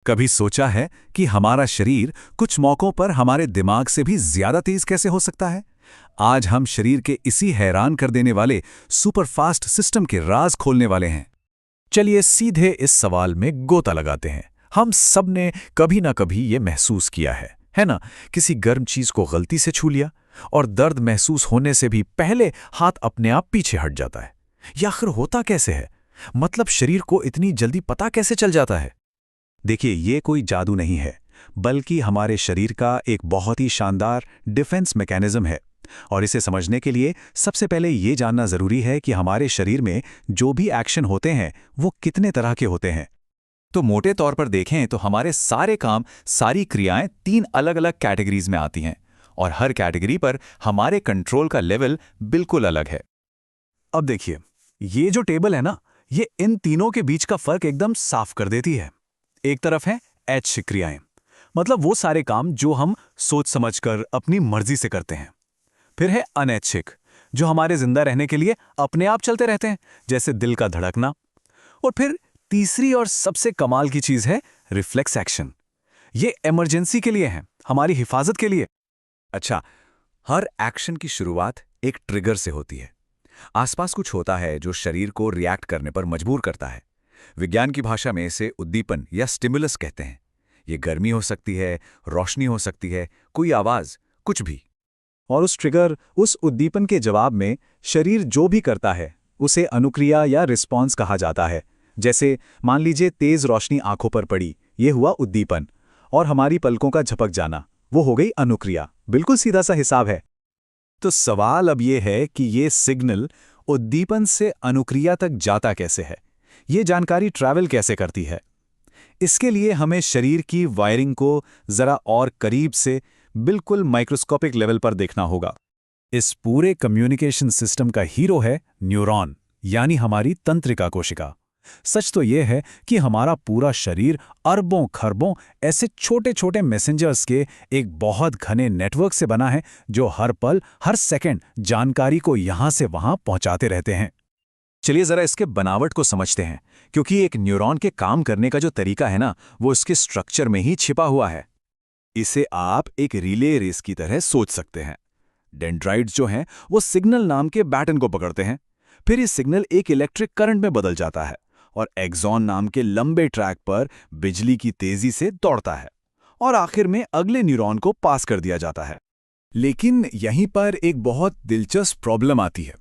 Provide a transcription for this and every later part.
कभी सोचा है कि हमारा शरीर कुछ मौकों पर हमारे दिमाग से भी ज्यादा तेज कैसे हो सकता है? आज हम शरीर के इसी हैरान कर देने वाले सुपरफास्ट सिस्टम के राज खोलने वाले हैं। चलिए सीधे इस सवाल में गोता लगाते हैं। हम सब ने कभी ना कभी ये महसूस किया है ना? किसी गर्म चीज को गलती से छू लिया और दर्द महसूस होने से भी पहले हाथ अपने आप पीछे हट जाता है। या आखिर होता कैसे है? मतलब शरीर को इतनी जल्दी पता कैसे चल जाता है? देखिए, ये कोई जादू नहीं है, बल्कि हमारे शरीर का एक बहुत ही शानदार डिफेंस मैकेनिज्म है। और इसे समझने के लिए सबसे पहले ये जानना जरूरी है कि हमारे शरीर में जो भी एक्शन होते हैं वो कितने तरह के होते हैं। तो मोटे तौर पर देखें तो हमारे सारे काम, सारी क्रियाएं 3 अलग-अलग कैटेगरीज में आती हैं और हर कैटेगरी पर हमारे कंट्रोल का लेवल बिल्कुल अलग है। अब देखिए, ये जो टेबल है ना, ये इन तीनों के बीच का फर्क एकदम साफ कर देती है। एक तरफ है ऐच्छिक क्रियाएं, मतलब वो सारे काम जो हम सोच समझकर अपनी मर्जी से करते हैं। फिर है अनैच्छिक, जो हमारे जिंदा रहने के लिए अपने आप चलते रहते हैं, जैसे दिल का धड़कना। और फिर तीसरी और सबसे कमाल की चीज है रिफ्लेक्स एक्शन। ये इमरजेंसी के लिए है, हमारी हिफाजत के लिए। अच्छा, हर एक्शन की शुरुआत एक ट्रिगर से होती है। आसपास कुछ होता है जो शरीर को रिएक्ट करने पर मजबूर करता है। विज्ञान की भाषा में इसे उद्दीपन या स्टिमुलस कहते हैं। ये गर्मी हो सकती है, रोशनी हो सकती है, कोई आवाज, कुछ भी। और उस ट्रिगर, उस उद्दीपन के जवाब में शरीर जो भी करता है उसे अनुक्रिया या रिस्पॉन्स कहा जाता है। जैसे मान लीजिए तेज रोशनी आंखों पर पड़ी, ये हुआ उद्दीपन, और हमारी पलकों का झपक जाना, वो हो गई अनुक्रिया। बिल्कुल सीधा सा हिसाब है। तो सवाल अब ये है कि ये सिग्नल उद्दीपन से अनुक्रिया तक जाता कैसे है? ये जानकारी ट्रैवल कैसे करती है? इसके लिए हमें शरीर की वायरिंग को जरा और करीब से, बिल्कुल माइक्रोस्कोपिक लेवल पर देखना होगा। इस पूरे कम्युनिकेशन सिस्टम का हीरो है न्यूरॉन, यानी हमारी तंत्रिका कोशिका। सच तो यह है कि हमारा पूरा शरीर अरबों खरबों ऐसे छोटे छोटे मैसेंजर्स के एक बहुत घने नेटवर्क से बना है, जो हर पल, हर सेकंड जानकारी को यहां से वहां पहुंचाते रहते हैं। चलिए जरा इसके बनावट को समझते हैं, क्योंकि एक न्यूरॉन के काम करने का जो तरीका है ना, वो इसके स्ट्रक्चर में ही छिपा हुआ है। इसे आप एक रिले रेस की तरह सोच सकते हैं। डेंड्राइट्स जो हैं वो सिग्नल नाम के बैटन को पकड़ते हैं, फिर ये सिग्नल एक इलेक्ट्रिक करंट में बदल जाता है और एक्सॉन नाम के लंबे ट्रैक पर बिजली की तेजी से दौड़ता है और आखिर में अगले न्यूरॉन को पास कर दिया जाता है। लेकिन यहीं पर एक बहुत दिलचस्प प्रॉब्लम आती है।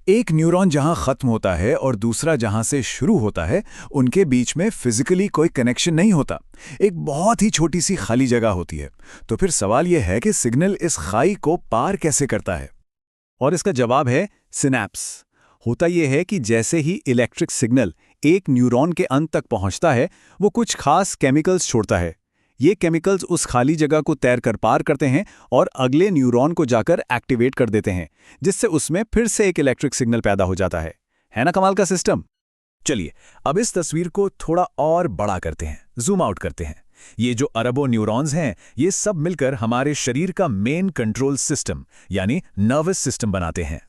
एक न्यूरॉन जहां खत्म होता है और दूसरा जहां से शुरू होता है, उनके बीच में फिजिकली कोई कनेक्शन नहीं होता। एक बहुत ही छोटी सी खाली जगह होती है। तो फिर सवाल यह है कि सिग्नल इस खाई को पार कैसे करता है? और इसका जवाब है सिनैप्स। होता यह है कि जैसे ही इलेक्ट्रिक सिग्नल एक न्यूरॉन के अंत तक पहुंचता है, वो कुछ खास केमिकल्स छोड़ता है। ये केमिकल्स उस खाली जगह को तैरकर पार करते हैं और अगले न्यूरॉन को जाकर एक्टिवेट कर देते हैं, जिससे उसमें फिर से एक इलेक्ट्रिक सिग्नल पैदा हो जाता है ना कमाल का सिस्टम? चलिए अब इस तस्वीर को थोड़ा और बड़ा करते हैं, जूम आउट करते हैं। ये जो अरबों न्यूरॉन्स हैं, ये सब मिलकर हमारे शरीर का मेन कंट्रोल सिस्टम यानी नर्वस सिस्टम बनाते हैं।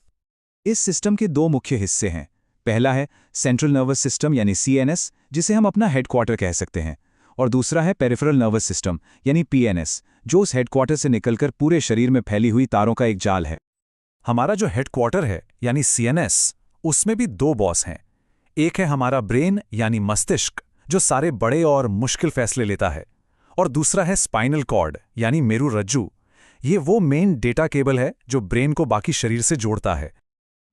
इस सिस्टम के 2 मुख्य हिस्से हैं। पहला है सेंट्रल नर्वस सिस्टम यानी CNS, जिसे हम अपना हेडक्वार्टर कह सकते हैं, और दूसरा है पेरिफेरल नर्वस सिस्टम यानी PNS, जो उस हेडक्वार्टर से निकलकर पूरे शरीर में फैली हुई तारों का एक जाल है। हमारा जो हेडक्वार्टर है यानी CNS, उसमें भी 2 बॉस हैं। एक है हमारा ब्रेन यानी मस्तिष्क, जो सारे बड़े और मुश्किल फैसले लेता है, और दूसरा है स्पाइनल कॉर्ड यानी मेरुरज्जु। ये वो मेन डेटा केबल है जो ब्रेन को बाकी शरीर से जोड़ता है।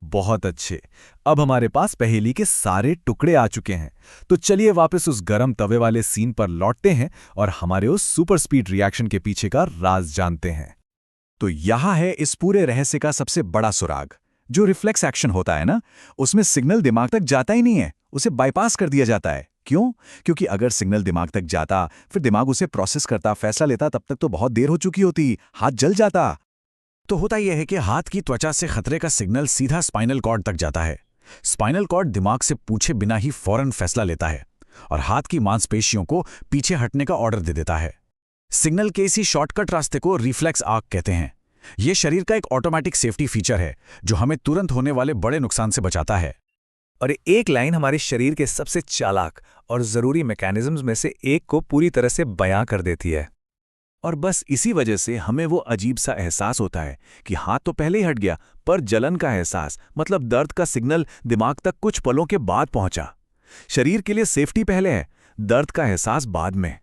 बहुत अच्छे, अब हमारे पास पहेली के सारे टुकड़े आ चुके हैं। तो चलिए वापस उस गरम तवे वाले सीन पर लौटते हैं और हमारे उस सुपर स्पीड रिएक्शन के पीछे का राज जानते हैं। तो यहां है इस पूरे रहस्य का सबसे बड़ा सुराग। जो रिफ्लेक्स एक्शन होता है ना, उसमें सिग्नल दिमाग तक जाता ही नहीं है, उसे बाईपास कर दिया जाता है। क्यों? क्योंकि अगर सिग्नल दिमाग तक जाता, फिर दिमाग उसे प्रोसेस करता, फैसला लेता, तब तक तो बहुत देर हो चुकी होती, हाथ जल जाता। तो होता यह है कि हाथ की त्वचा से खतरे का सिग्नल सीधा स्पाइनल कॉर्ड तक जाता है। स्पाइनल कॉर्ड दिमाग से पूछे बिना ही फौरन फैसला लेता है और हाथ की मांसपेशियों को पीछे हटने का ऑर्डर दे देता है। सिग्नल के इसी शॉर्टकट रास्ते को रिफ्लेक्स आर्क कहते हैं। यह शरीर का एक ऑटोमेटिक सेफ्टी फीचर है जो हमें तुरंत होने वाले बड़े नुकसान से बचाता है। और एक लाइन हमारे शरीर के सबसे चालाक और ज़रूरी मैकेनिज़म्स में से एक को पूरी तरह से बयां कर देती है। और बस इसी वजह से हमें वो अजीब सा एहसास होता है कि हाथ तो पहले ही हट गया, पर जलन का एहसास, मतलब दर्द का सिग्नल दिमाग तक कुछ पलों के बाद पहुंचा। शरीर के लिए सेफ्टी पहले है, दर्द का एहसास बाद में।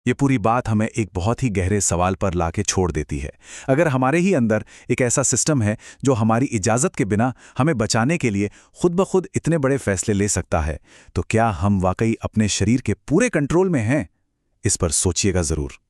ये पूरी बात हमें एक बहुत ही गहरे सवाल पर लाके छोड़ देती है। अगर हमारे ही अंदर एक ऐसा सिस्टम है जो हमारी इजाज़त के बिना हमें बचाने के लिए खुद ब खुद इतने बड़े फैसले ले सकता है, तो क्या हम वाकई अपने शरीर के पूरे कंट्रोल में हैं? इस पर सोचिएगा ज़रूर।